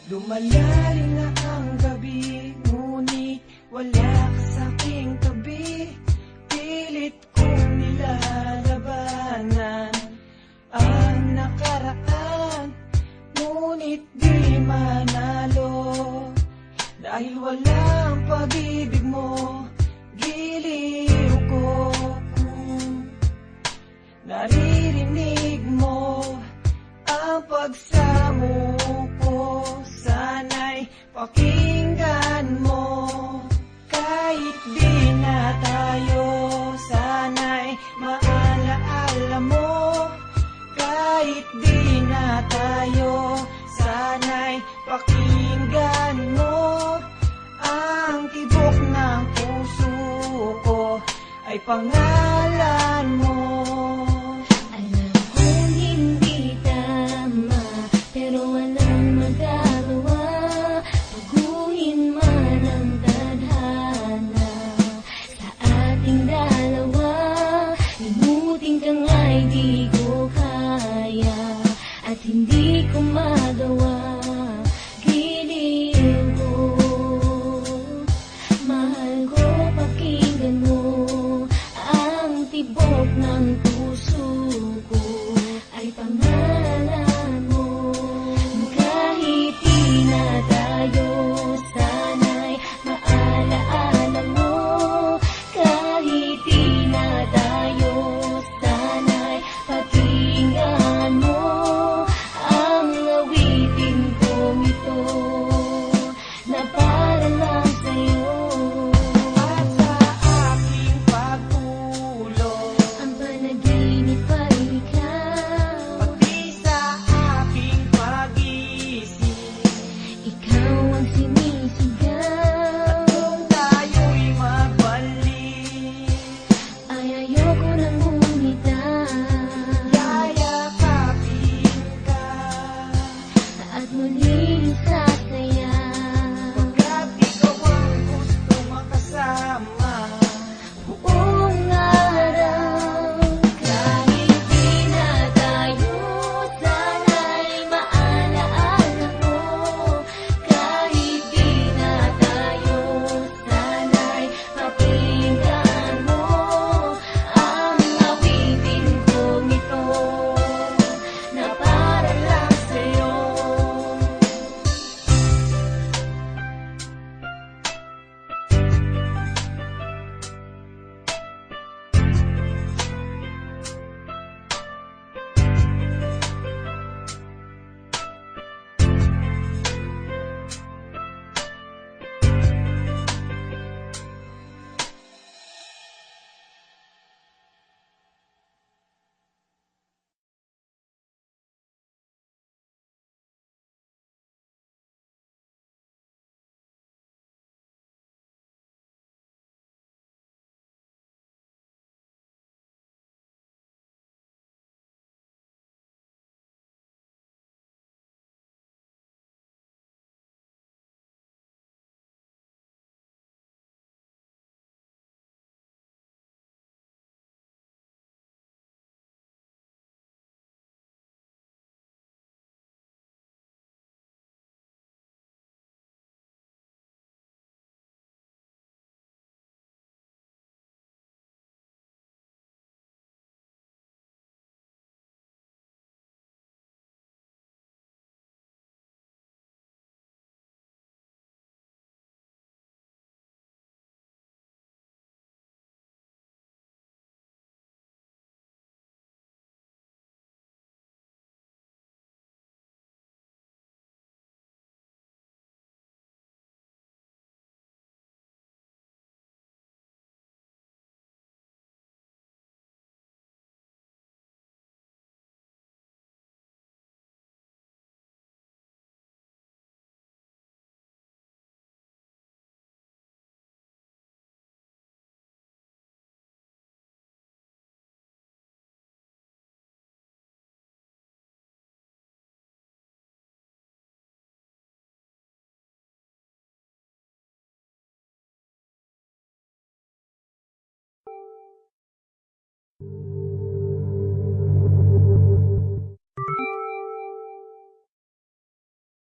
Lumalalim na ang gabi, ngunit wala ka sa'king tabi. Pilit kong nilalabanan ang nakaraan, ngunit di manalo. Dahil walang pag-ibig mo, giliw ko. Naririnig mo ang pagsamo ko, sana'y pakinggan mo. Kahit di na tayo, sana'y maalaala mo. Kahit di na tayo, sana'y pakinggan mo. Ang tibok ng puso ko ay pangalan mo.